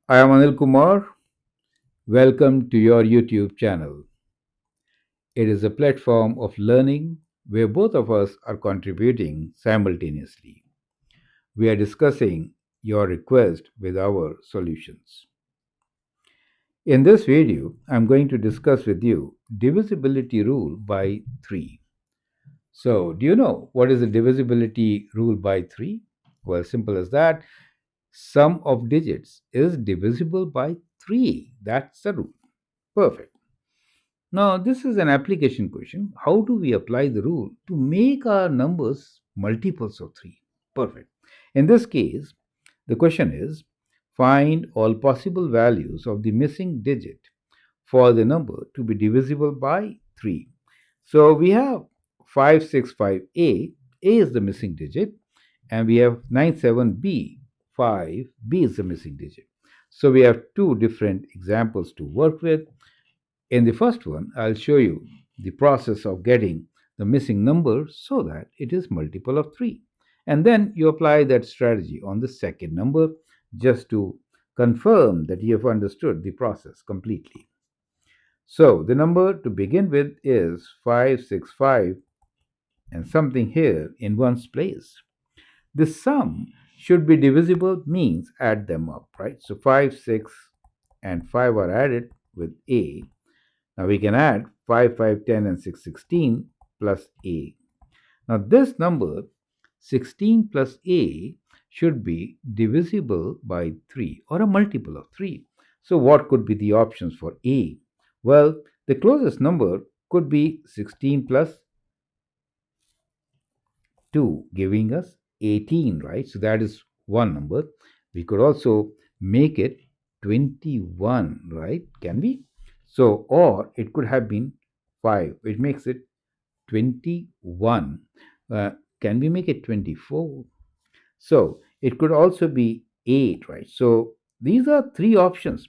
I am Anil Kumar. Welcome to your YouTube channel. It is a platform of learning where both of us are contributing simultaneously. We are discussing your request with our solutions. In this video, I'm going to discuss with you divisibility rule by 3. So, do you know what is the divisibility rule by 3? Well, simple as that. Sum of digits is divisible by 3. That's the rule. Perfect. Now, this is an application question. How do we apply the rule to make our numbers multiples of 3? Perfect. In this case, the question is find all possible values of the missing digit for the number to be divisible by 3. So we have 565A, A is the missing digit, and we have 97B, 5B is the missing digit. So we have two different examples to work with. In the first one, I'll show you the process of getting the missing number so that it is multiple of 3. And then you apply that strategy on the second number just to confirm that you have understood the process completely. So the number to begin with is 565 and something here in one's place. The sum should be divisible means add them up, right? So 5, 6 and 5 are added with A. Now we can add 5, 5, 10 and 6, 16 plus A. Now this number 16 plus A should be divisible by 3 or a multiple of 3. So what could be the options for A? Well, the closest number could be 16 plus 2, giving us 18, right? So that is one number. We could also make it 21, right? Can we? So, or it could have been 5, which makes it 21. Can we make it 24? So, it could also be 8, right? So, these are three options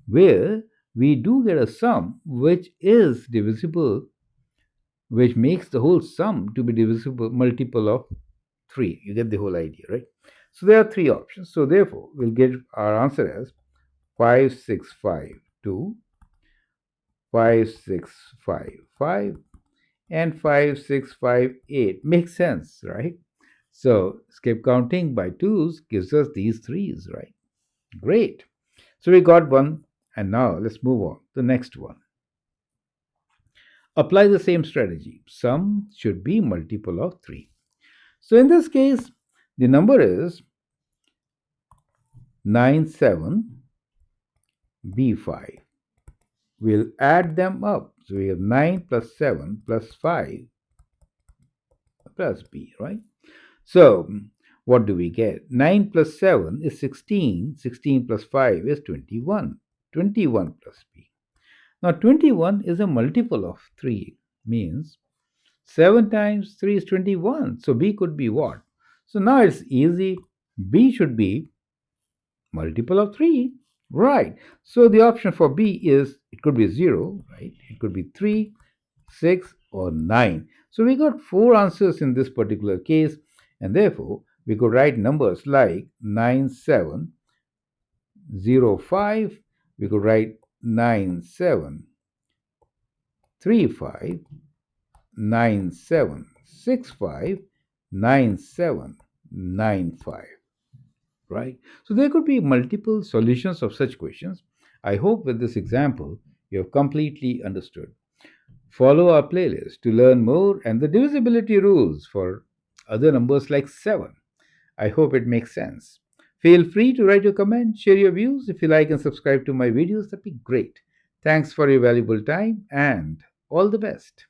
where we do get a sum which is divisible, which makes the whole sum to be divisible multiple of 3. You get the whole idea, right? So, there are three options. So, therefore, we'll get our answer as 5652, 5655 and 5658. Makes sense, right? So skip counting by twos gives us these threes, right? Great. So we got one, and now let's move on to the next one. Apply the same strategy. Sum should be multiple of 3. So in this case, the number is 97B5. We'll add them up. So we have 9 plus 7 plus 5 plus B, right? So what do we get? 9 plus 7 is 16. 16 plus 5 is 21. 21 plus B. Now 21 is a multiple of 3. Means 7 times 3 is 21. So B could be what? So now it's easy. B should be multiple of 3. Right. So the option for B is it could be 0, right? It could be 3, 6, or 9. So we got 4 answers in this particular case, and therefore we could write numbers like 9705. We could write 9735, 9765, 9795. Right? So there could be multiple solutions of such questions. I hope with this example you have completely understood. Follow our playlist to learn more and the divisibility rules for other numbers like 7. I hope it makes sense. Feel free to write your comment, share your views. If you like and subscribe to my videos, that'd be great. Thanks for your valuable time and all the best.